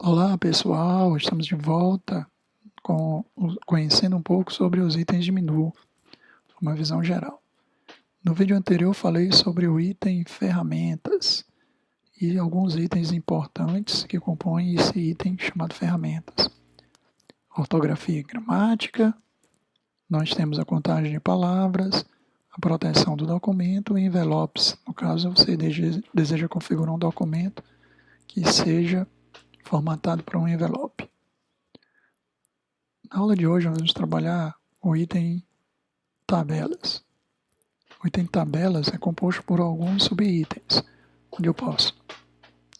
Olá pessoal, estamos de volta conhecendo um pouco sobre os itens de menu, uma visão geral. No vídeo anterior falei sobre o item ferramentas e alguns itens importantes que compõem esse item chamado ferramentas. Ortografia e gramática, nós temos a contagem de palavras, a proteção do documento e envelopes. No caso, você deseja configurar um documento que seja formatado para um envelope. Na aula de hoje nós vamos trabalhar o item tabelas. O item tabelas é composto por alguns subitens, onde eu posso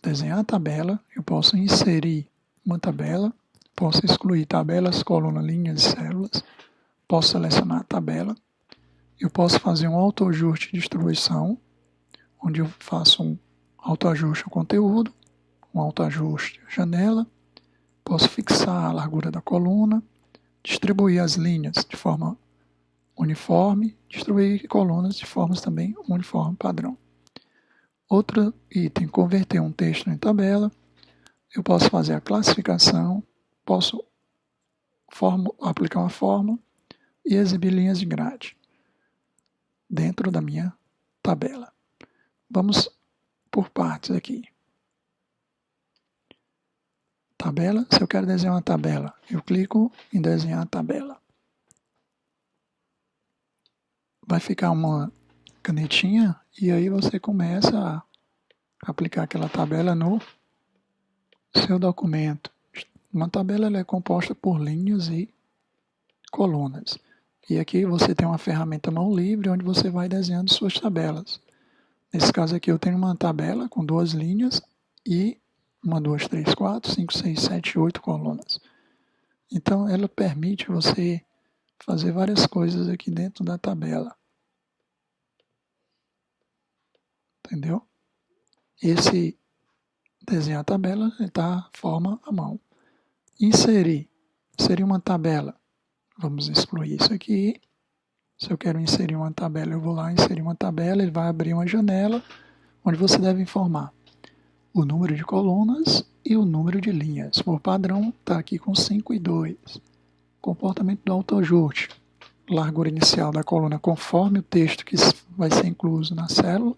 desenhar a tabela, eu posso inserir uma tabela, posso excluir tabelas, colunas, linhas e células, posso selecionar a tabela, eu posso fazer um autoajuste de distribuição, onde eu faço um autoajuste ao conteúdo, um autoajuste à janela, posso fixar a largura da coluna, distribuir as linhas de forma uniforme, distribuir colunas de formas também uniforme padrão. Outro item, converter um texto em tabela. Eu posso fazer a classificação, posso aplicar uma fórmula e exibir linhas de grade dentro da minha tabela. Vamos por partes aqui. Tabela, se eu quero desenhar uma tabela, eu clico em desenhar a tabela. Vai ficar uma canetinha e aí você começa a aplicar aquela tabela no seu documento. Uma tabela ela é composta por linhas e colunas. E aqui você tem uma ferramenta mão livre onde você vai desenhando suas tabelas. Nesse caso aqui eu tenho uma tabela com 2 linhas e 1, 2, 3, 4, 5, 6, 7, 8 colunas. Então ela permite você fazer várias coisas aqui dentro da tabela. Entendeu? Esse desenhar a tabela está forma à mão. Inserir seria uma tabela. Vamos excluir isso aqui. Se eu quero inserir uma tabela, eu vou lá inserir uma tabela, ele vai abrir uma janela onde você deve informar o número de colunas e o número de linhas. Por padrão, está aqui com 5 e 2. Comportamento do autoajuste. Largura inicial da coluna conforme o texto que vai ser incluso na célula.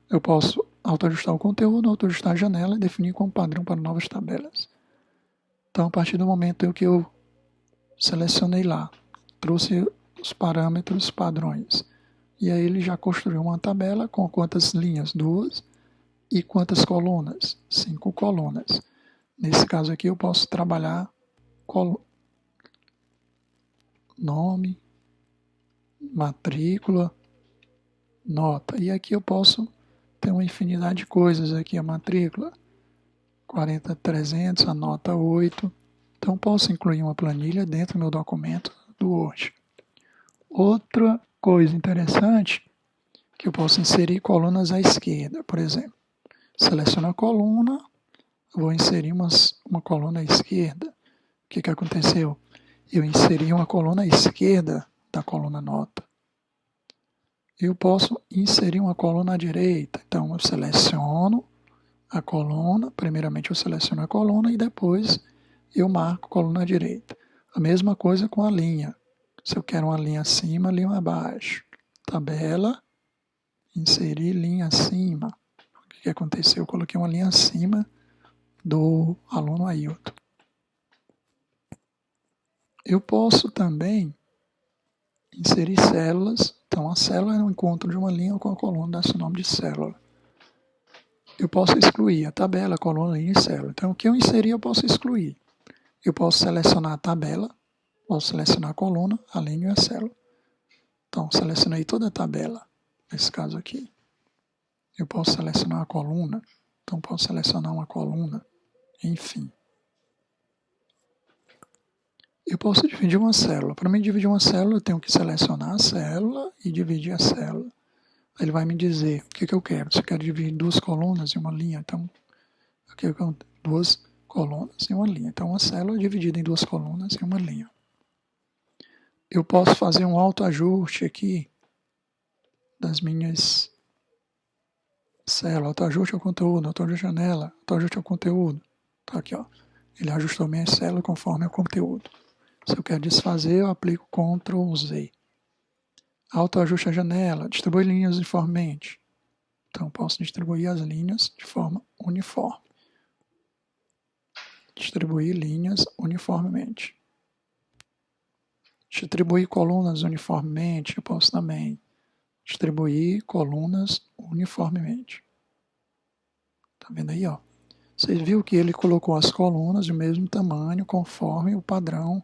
Eu posso autoajustar o conteúdo, autoajustar a janela e definir como padrão para novas tabelas. Então, a partir do momento que eu selecionei lá, trouxe os parâmetros padrões, e aí ele já construiu uma tabela com quantas linhas? 2. E quantas colunas? 5 colunas. Nesse caso aqui eu posso trabalhar nome, matrícula, nota. E aqui eu posso ter uma infinidade de coisas aqui, a matrícula 40.300, a nota 8. Então posso incluir uma planilha dentro do meu documento do Word. Outra coisa interessante, que eu posso inserir colunas à esquerda, por exemplo. Seleciono a coluna, vou inserir uma coluna à esquerda. O que aconteceu? Eu inseri uma coluna à esquerda da coluna nota. Eu posso inserir uma coluna à direita. Então, eu seleciono a coluna, primeiramente eu seleciono a coluna e depois eu marco a coluna à direita. A mesma coisa com a linha. Se eu quero uma linha acima, linha abaixo. Tabela, inserir linha acima. O que aconteceu? Eu coloquei uma linha acima do aluno Ailton. Eu posso também inserir células. Então, a célula é um encontro de uma linha com a coluna, dá-se o nome de célula. Eu posso excluir a tabela, a coluna, a linha e célula. Então, o que eu inserir, eu posso excluir. Eu posso selecionar a tabela, posso selecionar a coluna, a linha e a célula. Então, selecionei toda a tabela, nesse caso aqui. Eu posso selecionar a coluna, então posso selecionar uma coluna, enfim. Eu posso dividir uma célula. Para mim dividir uma célula, eu tenho que selecionar a célula e dividir a célula. Ele vai me dizer o que eu quero. Se eu quero dividir 2 colunas e uma linha, então aqui eu quero 2 colunas e uma linha. Então, uma célula dividida em 2 colunas e uma linha. Eu posso fazer um autoajuste aqui das minhas células. Autoajuste ao conteúdo, autoajuste à janela, autoajuste ao conteúdo. Tá aqui, ó. Ele ajustou minha célula conforme o conteúdo. Se eu quero desfazer, eu aplico Ctrl Z. Autoajuste a janela, distribui linhas uniformemente. Então, posso distribuir as linhas de forma uniforme. Distribuir linhas uniformemente. Distribuir colunas uniformemente, eu posso também distribuir colunas uniformemente. Tá vendo aí, ó? Você viu que ele colocou as colunas do mesmo tamanho, conforme o padrão.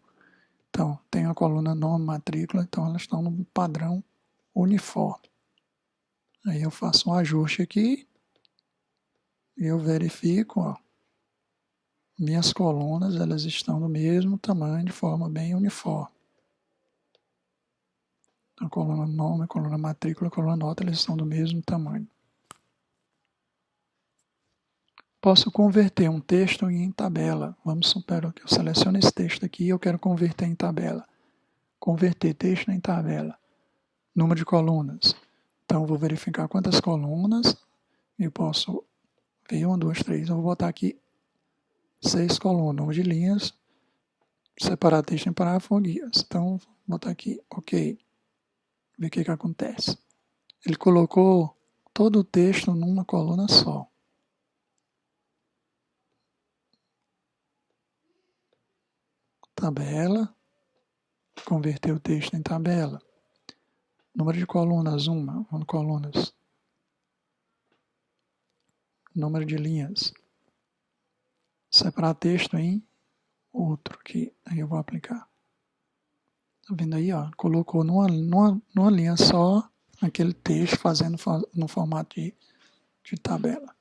Então, tem a coluna nome, matrícula, então elas estão no padrão uniforme. Aí eu faço um ajuste aqui e eu verifico, ó, minhas colunas, elas estão do mesmo tamanho, de forma bem uniforme. A coluna nome, a coluna matrícula, a coluna nota, eles estão do mesmo tamanho. Posso converter um texto em tabela. Vamos supor que eu seleciono esse texto aqui e eu quero converter em tabela. Converter texto em tabela. Número de colunas. Então, eu vou verificar quantas colunas. Eu posso ver 1, 2, 3. Eu vou botar aqui 6 colunas. Número de linhas. Separar texto em parágrafo ou guias. Então, vou botar aqui OK. Ver o que acontece. Ele colocou todo o texto numa coluna só. Tabela. Converter o texto em tabela. Número de colunas, 1 colunas. Número de linhas. Separar texto em outro, que aí eu vou aplicar. Tá vendo aí, ó? Colocou numa linha só aquele texto fazendo no formato de tabela.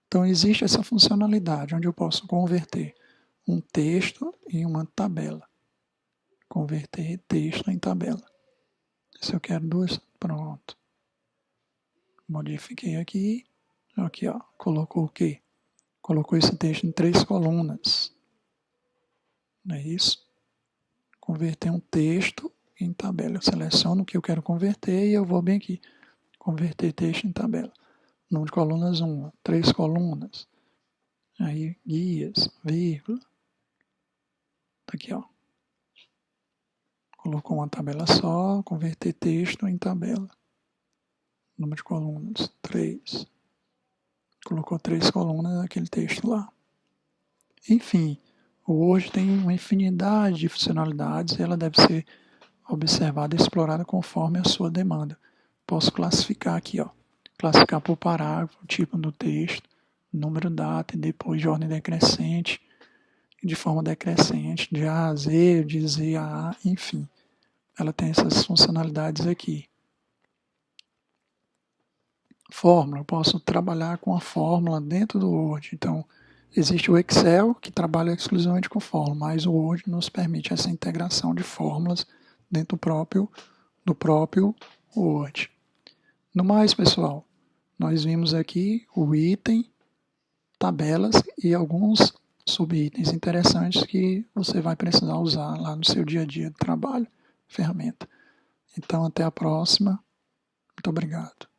Então existe essa funcionalidade onde eu posso converter um texto em uma tabela. Converter texto em tabela. Se eu quero duas, pronto. Modifiquei aqui. Aqui, ó. Colocou o quê? Colocou esse texto em 3 colunas. Não é isso? Converter um texto em tabela. Eu seleciono o que eu quero converter e eu vou bem aqui. Converter texto em tabela. Número de colunas 1, 3 colunas. Aí, guias, vírgula. Tá aqui, ó. Colocou uma tabela só, converter texto em tabela. Número de colunas, 3. Colocou 3 colunas naquele texto lá. Enfim, o Word tem uma infinidade de funcionalidades e ela deve ser observada e explorada conforme a sua demanda. Posso classificar aqui, ó. Classificar por parágrafo, tipo do texto, número, data e depois de ordem decrescente, de forma decrescente, de A a Z, de Z a A, enfim. Ela tem essas funcionalidades aqui. Fórmula, eu posso trabalhar com a fórmula dentro do Word. Então, existe o Excel, que trabalha exclusivamente com fórmula, mas o Word nos permite essa integração de fórmulas dentro do próprio Word. No mais, pessoal, nós vimos aqui o item, tabelas e alguns subitens interessantes que você vai precisar usar lá no seu dia a dia de trabalho, ferramenta. Então, até a próxima. Muito obrigado.